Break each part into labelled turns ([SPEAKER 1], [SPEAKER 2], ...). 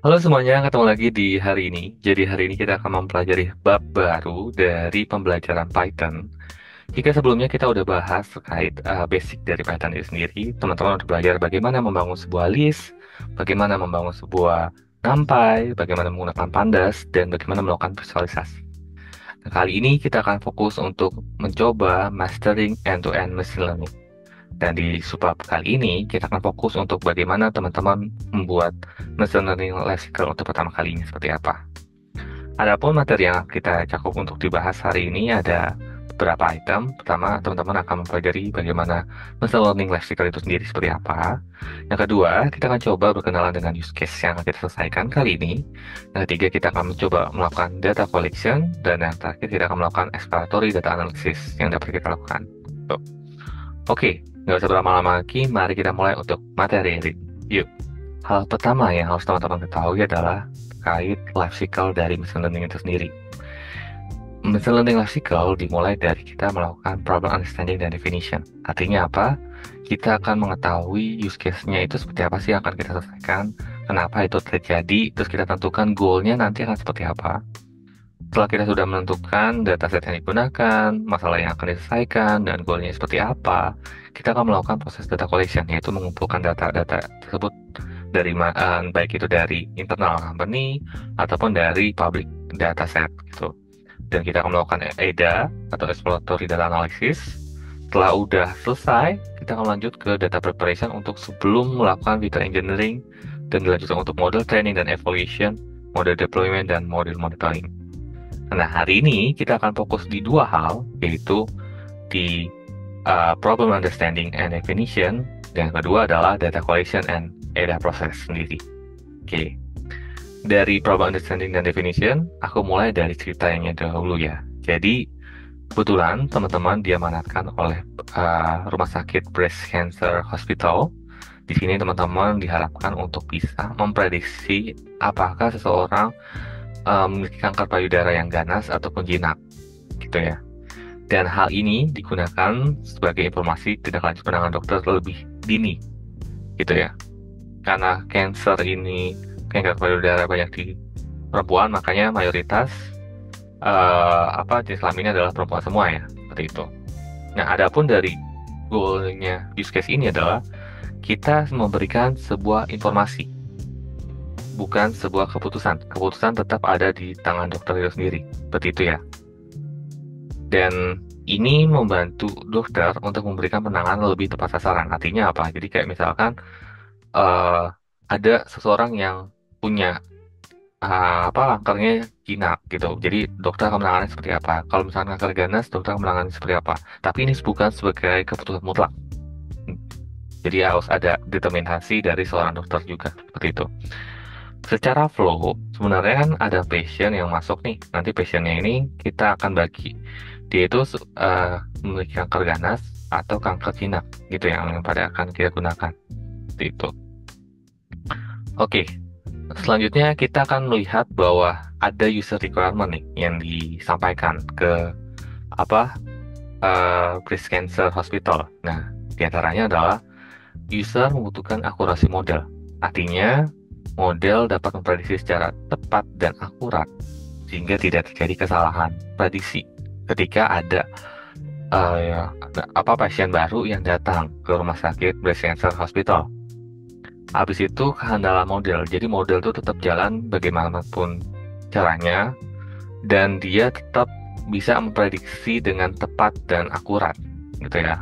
[SPEAKER 1] Halo semuanya, ketemu lagi di hari ini. Jadi hari ini kita akan mempelajari bab baru dari pembelajaran Python. Jika sebelumnya kita udah bahas terkait basic dari Python itu sendiri, teman-teman udah belajar bagaimana membangun sebuah list, bagaimana membangun sebuah NumPy, bagaimana menggunakan pandas, dan bagaimana melakukan visualisasi. Nah, kali ini kita akan fokus untuk mencoba mastering end-to-end machine learning. Dan di subbab kali ini, kita akan fokus untuk bagaimana teman-teman membuat machine learning life cycle untuk pertama kalinya seperti apa. Adapun materi yang kita cakup untuk dibahas hari ini ada beberapa item. Pertama, teman-teman akan mempelajari bagaimana machine learning life cycle itu sendiri seperti apa. Yang kedua, kita akan coba berkenalan dengan use case yang akan kita selesaikan kali ini. Yang ketiga, kita akan mencoba melakukan data collection. Dan yang terakhir, kita akan melakukan exploratory data analysis yang dapat kita lakukan. Tuh. Oke, nggak usah berlama-lama lagi, mari kita mulai untuk materi ini. Yuk, hal pertama yang harus teman-teman ketahui adalah terkait life cycle dari machine learning itu sendiri. Machine learning life cycle dimulai dari kita melakukan problem understanding dan definition. Artinya apa? Kita akan mengetahui use case-nya itu seperti apa sih yang akan kita selesaikan, kenapa itu terjadi, terus kita tentukan goal-nya nanti akan seperti apa. Setelah kita sudah menentukan dataset yang digunakan, masalah yang akan diselesaikan, dan goalnya seperti apa, kita akan melakukan proses data collection, yaitu mengumpulkan data-data tersebut dari baik itu dari internal company ataupun dari public dataset gitu. Dan kita akan melakukan EDA atau exploratory data analysis. Setelah udah selesai, kita akan lanjut ke data preparation untuk sebelum melakukan data engineering dan dilanjutkan untuk model training dan evaluation, model deployment, dan model monitoring. Nah, hari ini kita akan fokus di dua hal, yaitu di problem understanding and definition, dan yang kedua adalah data collection and data process sendiri. Oke, dari problem understanding dan definition, aku mulai dari ceritanya dahulu ya. Jadi, kebetulan teman-teman diamanatkan oleh Rumah Sakit Breast Cancer Hospital. Di sini teman-teman diharapkan untuk bisa memprediksi apakah seseorang memiliki kanker payudara yang ganas ataupun jinak, gitu ya. Dan hal ini digunakan sebagai informasi tindak lanjut penanganan dokter lebih dini, gitu ya. Karena kanker payudara banyak di perempuan, makanya mayoritas jenis kelaminnya adalah perempuan semua ya, seperti itu. Nah, adapun dari goalnya use case ini adalah kita memberikan sebuah informasi, bukan sebuah keputusan. Keputusan tetap ada di tangan dokter itu sendiri, seperti itu ya. Dan ini membantu dokter untuk memberikan penanganan lebih tepat sasaran. Artinya apa? Jadi kayak misalkan eh, ada seseorang yang punya kankernya jinak gitu. Jadi dokter akan menangani seperti apa? Kalau misalkan kanker ganas, dokter akan menangani seperti apa? Tapi ini bukan sebagai keputusan mutlak. Jadi harus ada determinasi dari seorang dokter juga, seperti itu. Secara flow, sebenarnya kan ada passion yang masuk nih. Nanti passionnya ini kita akan bagi. Dia itu memiliki kanker ganas atau kanker jinak, gitu yang pada akan kita gunakan. Seperti itu. Oke, selanjutnya kita akan melihat bahwa ada user requirement nih yang disampaikan ke apa breast cancer hospital. Nah, diantaranya adalah user membutuhkan akurasi model. Artinya, model dapat memprediksi secara tepat dan akurat sehingga tidak terjadi kesalahan prediksi ketika ada pasien baru yang datang ke rumah sakit breast cancer hospital. Habis itu kehandalan model. Jadi model itu tetap jalan bagaimanapun caranya dan dia tetap bisa memprediksi dengan tepat dan akurat, gitu ya.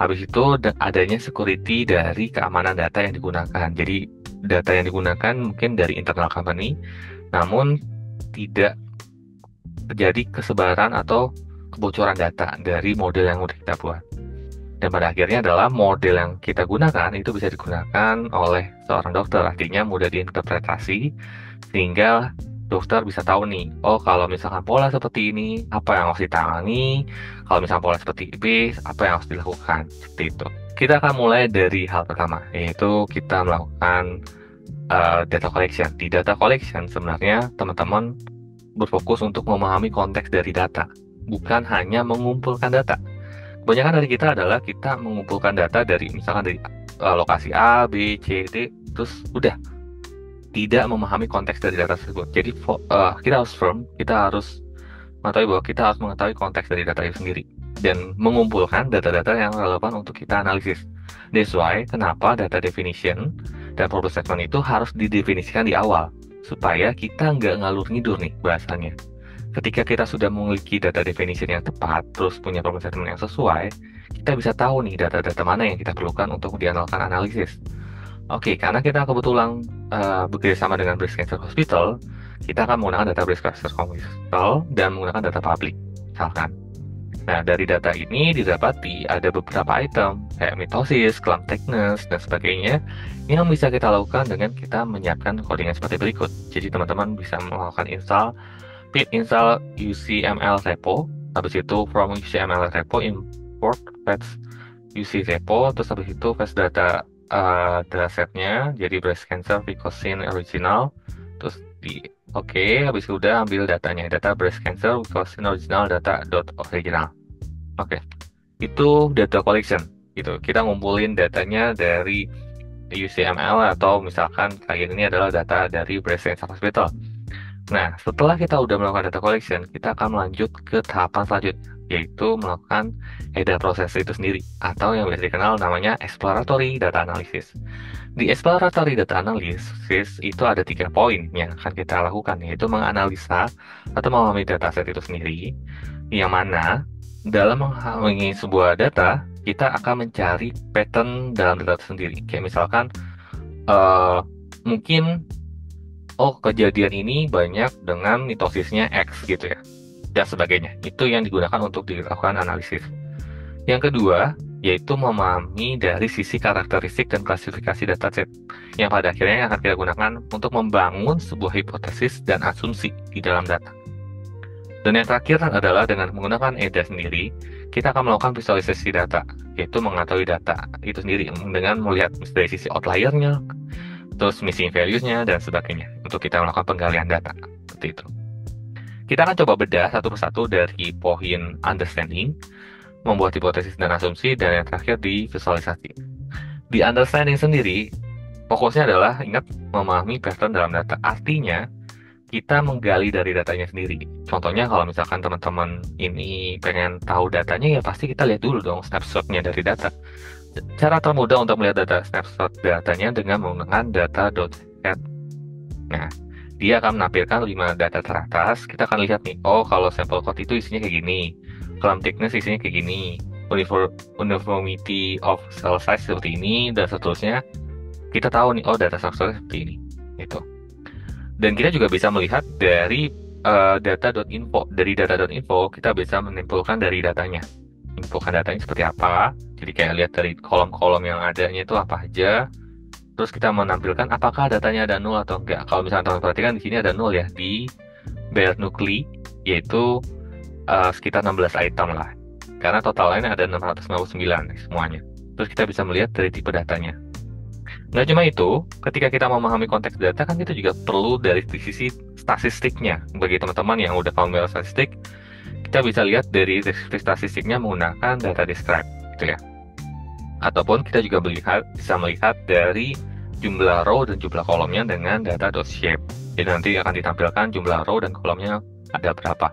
[SPEAKER 1] Habis itu adanya security dari keamanan data yang digunakan. Jadi data yang digunakan mungkin dari internal company, namun tidak terjadi kesebaran atau kebocoran data dari model yang sudah kita buat. Dan pada akhirnya adalah model yang kita gunakan itu bisa digunakan oleh seorang dokter. Artinya mudah diinterpretasi sehingga dokter bisa tahu nih, oh kalau misalkan pola seperti ini, apa yang harus ditangani, kalau misalkan pola seperti B, apa yang harus dilakukan, seperti itu. Kita akan mulai dari hal pertama, yaitu kita melakukan data collection. Di data collection sebenarnya teman-teman berfokus untuk memahami konteks dari data, bukan hanya mengumpulkan data. Kebanyakan dari kita adalah kita mengumpulkan data dari misalkan dari lokasi A, B, C, D, terus udah. tidak memahami konteks dari data tersebut. Jadi kita harus firm, kita harus mengetahui bahwa kita harus mengetahui konteks dari data itu sendiri dan mengumpulkan data-data yang relevan untuk kita analisis. That's why kenapa data definition dan problem statement itu harus didefinisikan di awal supaya kita nggak ngalur ngidur nih bahasanya. Ketika kita sudah memiliki data definition yang tepat, terus punya problem statement yang sesuai, kita bisa tahu nih data-data mana yang kita perlukan untuk diandalkan analisis. Oke, karena kita kebetulan bekerja sama dengan Breast Cancer Hospital, kita akan menggunakan data Breast Cancer Hospital dan menggunakan data publik, misalkan. Nah, dari data ini didapati ada beberapa item, kayak mitosis, clamp thickness, dan sebagainya, yang bisa kita lakukan dengan kita menyiapkan codingan seperti berikut. Jadi, teman-teman bisa melakukan pip install UCML repo, habis itu from UCML repo import fetch UC repo, terus habis itu fetch datasetnya, jadi breast cancer vicosine original, terus habis itu udah ambil datanya, data breast cancer vicosine original data.original. Oke, itu data collection, gitu. Kita ngumpulin datanya dari UCML atau misalkan kayak ini adalah data dari Breast Cancer Hospital. Nah, setelah kita udah melakukan data collection, kita akan melanjut ke tahapan selanjutnya, yaitu melakukan EDA proses itu sendiri, atau yang biasa dikenal namanya exploratory data analysis. Di exploratory data analysis itu ada 3 poin yang akan kita lakukan, yaitu menganalisa atau memahami dataset itu sendiri, yang mana dalam memahami sebuah data, kita akan mencari pattern dalam data itu sendiri. Kayak misalkan, mungkin kejadian ini banyak dengan mitosisnya X gitu ya, dan sebagainya. Itu yang digunakan untuk dilakukan analisis. Yang kedua, yaitu memahami dari sisi karakteristik dan klasifikasi dataset, yang pada akhirnya akan kita gunakan untuk membangun sebuah hipotesis dan asumsi di dalam data. Dan yang terakhir adalah dengan menggunakan EDA sendiri, kita akan melakukan visualisasi data, yaitu mengetahui data itu sendiri dengan melihat dari sisi outlier-nya, terus missing values-nya, dan sebagainya, untuk kita melakukan penggalian data, seperti itu. Kita akan coba bedah satu persatu dari poin understanding, membuat hipotesis dan asumsi, dan yang terakhir di visualisasi. Di understanding sendiri, fokusnya adalah, ingat, memahami pattern dalam data. Artinya, kita menggali dari datanya sendiri. Contohnya, kalau misalkan teman-teman ini pengen tahu datanya, ya pasti kita lihat dulu dong snapshot-nya dari data. Cara termudah untuk melihat data snapshot datanya dengan menggunakan data.set. Nah, dia akan menampilkan 5 data teratas. Kita akan lihat nih, kalau sampel code itu isinya kayak gini, clamp thickness isinya kayak gini, uniformity of cell size seperti ini, dan seterusnya. Kita tahu nih, data snapshotnya seperti ini, gitu. Dan kita juga bisa melihat dari data.info. Dari data.info, kita bisa menyimpulkan dari datanya. Menyimpulkan datanya seperti apa. Jadi kayak lihat dari kolom-kolom yang adanya itu apa aja. Terus kita menampilkan apakah datanya ada nol atau enggak. Kalau misalnya teman perhatikan di sini ada nol ya di bare nuclei, yaitu sekitar 16 item lah. Karena totalnya ada 659 semuanya. Terus kita bisa melihat dari tipe datanya. Nggak cuma itu, ketika kita memahami konteks data kan kita juga perlu dari sisi statistiknya. Bagi teman-teman yang udah familiar statistik, kita bisa lihat dari deskripsi statistiknya menggunakan data describe, gitu ya. Ataupun kita juga bisa melihat dari jumlah row dan jumlah kolomnya dengan data.shape. Jadi nanti akan ditampilkan jumlah row dan kolomnya ada berapa.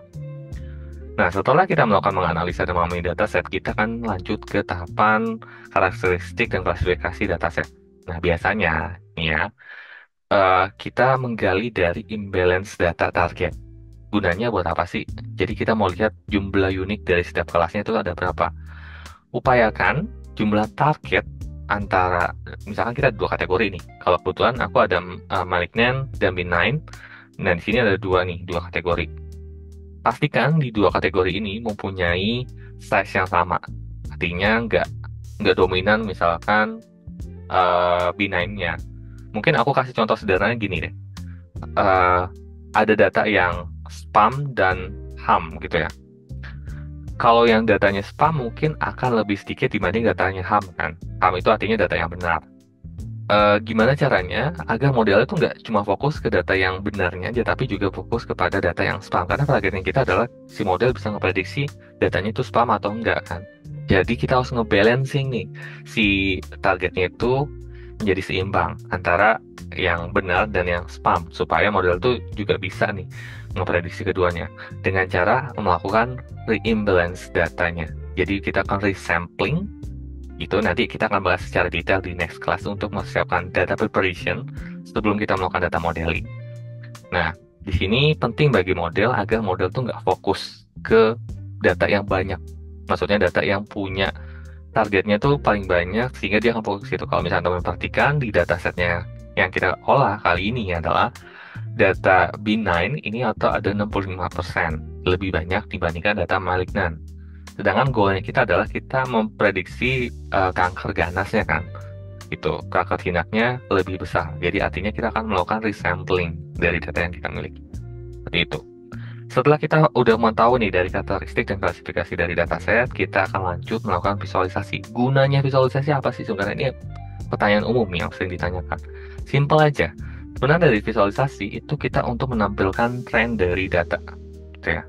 [SPEAKER 1] Nah, setelah kita melakukan menganalisa dan memahami dataset, kita akan lanjut ke tahapan karakteristik dan klasifikasi dataset. Nah, biasanya nih ya, kita menggali dari imbalance data target. Gunanya buat apa sih? Jadi kita mau lihat jumlah unik dari setiap kelasnya itu ada berapa. Upayakan jumlah target antara, misalkan kita ada 2 kategori nih. Kalau kebetulan aku ada malignant dan benign, dan di sini ada 2 kategori. Pastikan di 2 kategori ini mempunyai size yang sama. Artinya nggak dominan misalkan benign-nya. Mungkin aku kasih contoh sederhananya gini deh. Ada data yang spam dan ham gitu ya. Kalau yang datanya spam mungkin akan lebih sedikit dibanding datanya ham kan. Ham itu artinya data yang benar. Gimana caranya agar modelnya itu nggak cuma fokus ke data yang benarnya aja, tapi juga fokus kepada data yang spam. Karena targetnya kita adalah si model bisa ngeprediksi datanya itu spam atau enggak kan. Jadi kita harus ngebalancing nih si targetnya itu menjadi seimbang antara yang benar dan yang spam, supaya model itu juga bisa nih memprediksi keduanya dengan cara melakukan reimbalance datanya. Jadi kita akan resampling, itu nanti kita akan bahas secara detail di next class untuk mempersiapkan data preparation sebelum kita melakukan data modeling. Nah, di sini penting bagi model agar model tuh nggak fokus ke data yang banyak. Maksudnya data yang punya targetnya tuh paling banyak sehingga dia akan fokus itu. Kalau misalnya teman perhatikan di datasetnya yang kita olah kali ini adalah data benign ini atau ada 65% lebih banyak dibandingkan data malignan. Sedangkan goalnya kita adalah kita memprediksi kanker ganasnya kan. Itu kanker jinaknya lebih besar. Jadi artinya kita akan melakukan resampling dari data yang kita miliki. Seperti itu. Setelah kita udah mau tahu nih dari karakteristik dan klasifikasi dari dataset, kita akan lanjut melakukan visualisasi. Gunanya visualisasi apa sih sebenarnya? Ini pertanyaan umum yang sering ditanyakan. Simple aja. Sebenarnya dari visualisasi itu kita untuk menampilkan tren dari data, gitu ya.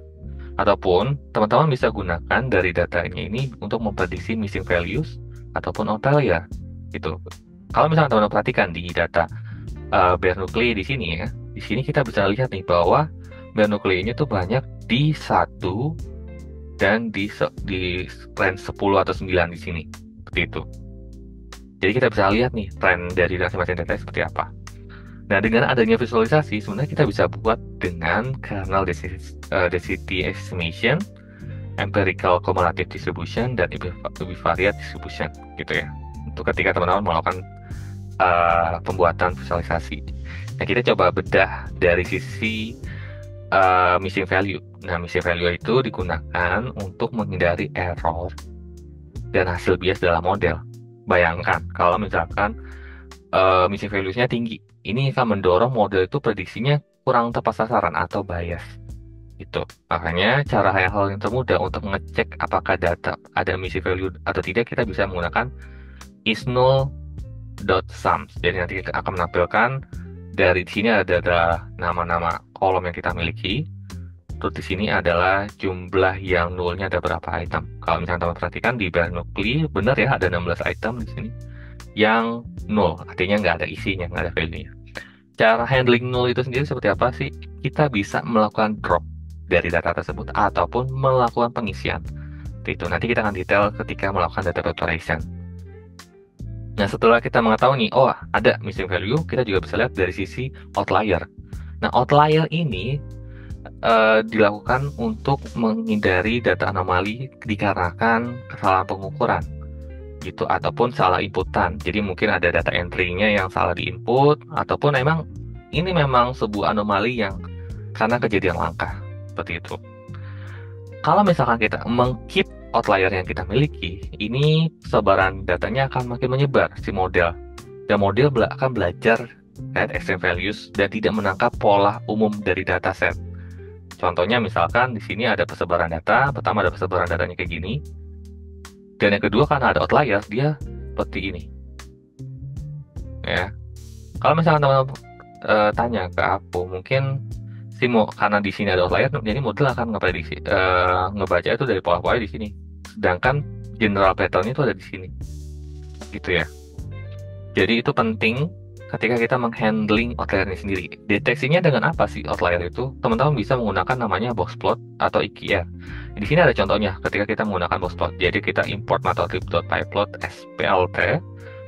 [SPEAKER 1] Ataupun teman-teman bisa gunakan dari datanya ini untuk memprediksi missing values ataupun outlier. Gitu. Kalau misalnya teman-teman perhatikan di data bare nuclei di sini ya, di sini kita bisa lihat nih bahwa bare nuclei-nya tuh banyak di 1 dan di range 10 atau 9 di sini. Seperti itu. Jadi kita bisa lihat nih tren dari masing-masing data seperti apa. Nah, dengan adanya visualisasi, sebenarnya kita bisa buat dengan kernel density estimation, empirical cumulative distribution, dan bivariate distribution, gitu ya. Untuk ketika teman-teman melakukan pembuatan visualisasi. Nah, kita coba bedah dari sisi missing value. Nah, missing value itu digunakan untuk menghindari error dan hasil bias dalam model. Bayangkan kalau misalkan missing values-nya tinggi, ini akan mendorong model itu prediksinya kurang tepat sasaran atau bias. Itu makanya cara hal yang termudah untuk mengecek apakah data ada missing value atau tidak, kita bisa menggunakan isNull.sums. Jadi nanti kita akan menampilkan dari sini ada nama-nama kolom yang kita miliki. Terus di sini adalah jumlah yang nullnya ada berapa item. Kalau misalnya teman perhatikan di bare nuclei, benar ya ada 16 item di sini yang null, artinya nggak ada isinya, nggak ada value-nya. Cara handling null itu sendiri seperti apa sih? Kita bisa melakukan drop dari data tersebut ataupun melakukan pengisian. Itu nanti kita akan detail ketika melakukan data preparation. Nah, setelah kita mengetahui nih, oh ada missing value, kita juga bisa lihat dari sisi outlier. Nah, outlier ini dilakukan untuk menghindari data anomali dikarenakan kesalahan pengukuran gitu, ataupun salah inputan. Jadi mungkin ada data entry-nya yang salah diinput, ataupun ini memang sebuah anomali yang karena kejadian langka, seperti itu. Kalau misalkan kita mengkeep outlier yang kita miliki, ini sebaran datanya akan makin menyebar si model, dan model akan belajar extreme values dan tidak menangkap pola umum dari dataset. Contohnya misalkan di sini ada persebaran data, pertama ada persebaran datanya kayak gini, dan yang kedua karena ada outlier dia seperti ini. Ya, kalau misalkan teman-teman tanya ke aku, mungkin karena di sini ada outlier, jadi model akan ngeprediksi ngebaca itu dari pola-pola di sini. Sedangkan general pattern itu ada di sini, gitu ya. Jadi itu penting ketika kita menghandling outlier ini sendiri. Deteksinya dengan apa sih outlier itu? Teman-teman bisa menggunakan namanya box plot atau IKR. Di sini ada contohnya ketika kita menggunakan box plot. Jadi kita import matplotlib.pyplot splt.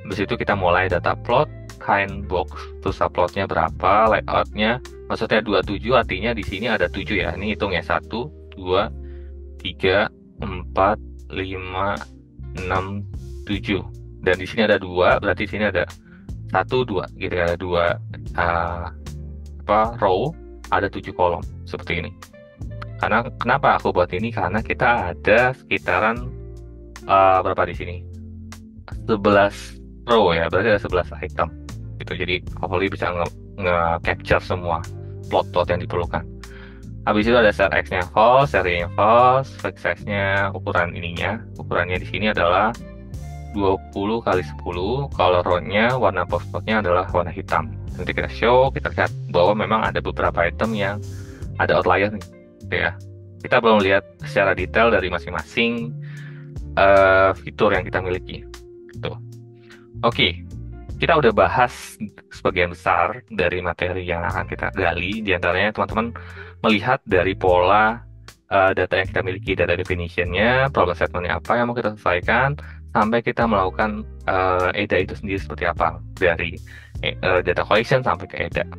[SPEAKER 1] Habis itu kita mulai data plot, kind box, terus subplotnya berapa, layoutnya, maksudnya 27, artinya di sini ada 7 ya. Ini hitungnya 1, 2, 3, 4, 5, 6, 7. Dan di sini ada 2, berarti di sini ada 1, 2, gitu ya, ada 2 row, ada 7 kolom seperti ini. Karena kenapa aku buat ini? Karena kita ada sekitaran berapa di sini? 11 row ya, berarti ada 11 item. Gitu. Jadi hopefully bisa nge-capture semua plot-plot yang diperlukan. Habis itu ada set X-nya false, serinya false, fixed size-nya ukurannya di sini adalah 20 kali 10, color-nya warna box-plotnya adalah warna hitam. Nanti kita lihat bahwa memang ada beberapa item yang ada outlier nih, gitu ya. Kita belum lihat secara detail dari masing-masing fitur yang kita miliki. Gitu. Oke, kita udah bahas sebagian besar dari materi yang akan kita gali. Di antaranya teman-teman melihat dari pola data yang kita miliki, data definition-nya, problem statement-nya apa yang mau kita selesaikan, sampai kita melakukan EDA itu sendiri seperti apa, dari data collection sampai ke EDA.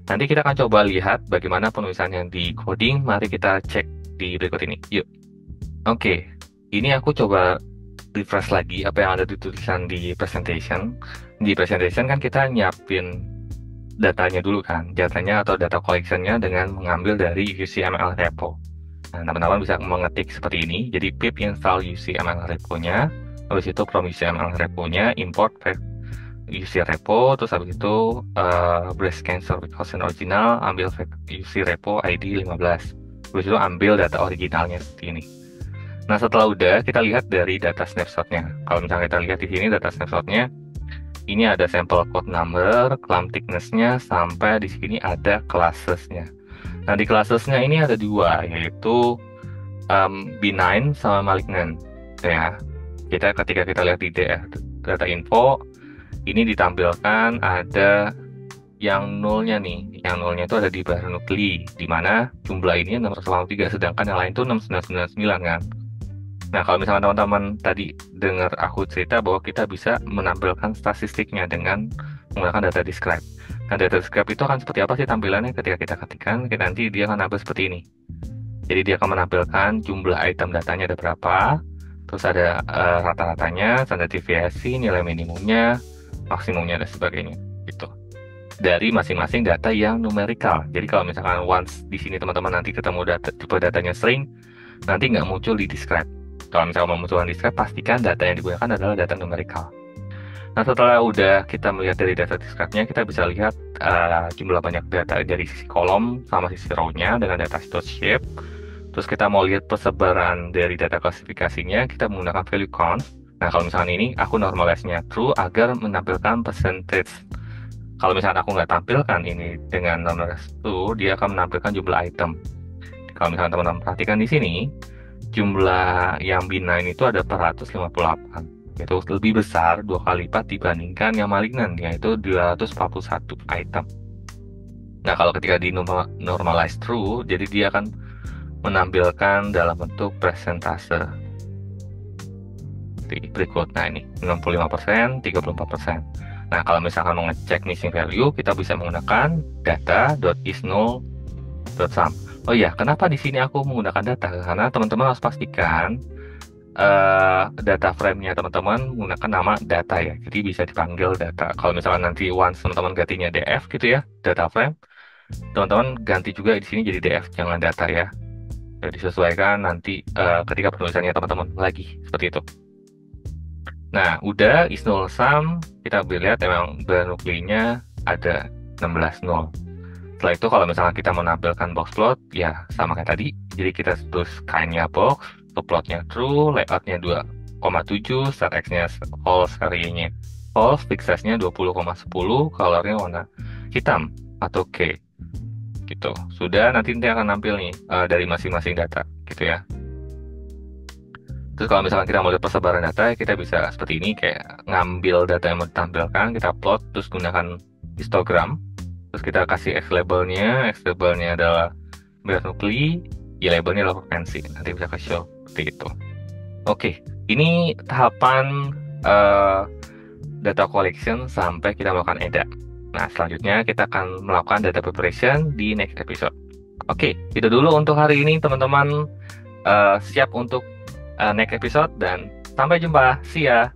[SPEAKER 1] Nanti kita akan coba lihat bagaimana penulisan yang di coding. Mari kita cek di berikut ini. Yuk. Oke, ini aku coba refresh lagi apa yang ada di tulisan di presentation. Di presentation kan kita nyiapin datanya dulu kan, datanya atau data collection-nya dengan mengambil dari UCML repo. Nah, teman-teman bisa mengetik seperti ini. Jadi pip install UCML repo-nya, habis itu from UCML repo-nya, import UC repo, terus habis itu breast cancer vaccine original, ambil UC repo ID 15. Habis itu ambil data originalnya seperti ini. Nah, setelah udah, kita lihat dari data snapshot-nya. Kalau misalnya kita lihat di sini data snapshot-nya, ini ada sample code number, claim thickness-nya, sampai di sini ada classes-nya. Nah, di classes-nya ini ada dua, yaitu benign sama malignant. Ya, ketika kita lihat di data info, ini ditampilkan ada yang nolnya nih. Yang nolnya itu ada di bahan nuklei, di mana jumlah ini 683, sedangkan yang lain itu 6999 kan. Nah, kalau misalnya teman-teman tadi dengar aku cerita bahwa kita bisa menampilkan statistiknya dengan menggunakan data describe. Nah, data describe itu akan seperti apa sih tampilannya ketika kita ketikkan? Nanti dia akan tampil seperti ini. Jadi dia akan menampilkan jumlah item datanya ada berapa, terus ada rata-ratanya, standar deviasi, nilai minimumnya, maksimumnya, dan sebagainya. Gitu. Dari masing-masing data yang numerikal. Jadi kalau misalkan once di sini teman-teman nanti ketemu tipe datanya string, nanti nggak muncul di describe. Kalau misalnya mau muncul di describe, pastikan data yang digunakan adalah data numerikal. Nah, setelah udah kita melihat dari data describe-nya, kita bisa lihat jumlah banyak data dari sisi kolom sama sisi row-nya dengan data shape. Terus kita mau lihat persebaran dari data klasifikasinya, kita menggunakan value count. Nah, kalau misalkan ini aku normalize-nya true agar menampilkan percentage. Kalau misalkan aku nggak tampilkan ini dengan normalize true, dia akan menampilkan jumlah item. Kalau misalkan teman-teman perhatikan di sini, jumlah yang benign itu ada 458. Itu lebih besar 2 kali lipat dibandingkan yang malignan, yaitu 241 item. Nah, kalau ketika di normalize true, jadi dia akan menampilkan dalam bentuk persentase. Berikut, nah ini 65%, 34%. Nah, kalau misalkan mau ngecek missing value, kita bisa menggunakan data.isNull.sum. Oh iya, kenapa di sini aku menggunakan data? Karena teman-teman harus pastikan data frame-nya teman-teman menggunakan nama data ya. Jadi bisa dipanggil data. Kalau misalkan nanti once teman-teman gantinya DF gitu ya, data frame, teman-teman ganti juga di sini jadi DF, jangan data ya. Jadi disesuaikan nanti ketika penulisannya teman-teman lagi seperti itu. Nah, udah isNull.sum, kita lihat memang bahan nukleinya ada 16 nol. Setelah itu kalau misalnya kita menampilkan box plot, ya sama kayak tadi. Jadi kita tulis kind-nya box, plotnya true, layoutnya 2,7, start x-nya false, karyanya false, fixed size-nya 20,10, colornya warna hitam atau K. Gitu. Sudah, nanti akan nampil nih dari masing-masing data, gitu ya. Terus kalau misalkan kita mau lihat persebaran data, kita bisa seperti ini, kayak ngambil data yang mau ditampilkan, kita plot, terus gunakan histogram, terus kita kasih X labelnya adalah bahan nuklei, Y labelnya adalah frekuensi, nanti bisa ke show seperti itu. Oke, ini tahapan data collection sampai kita melakukan EDA. Nah, selanjutnya kita akan melakukan data preparation di next episode. Oke, itu dulu untuk hari ini teman-teman. Siap untuk next episode dan sampai jumpa. See ya.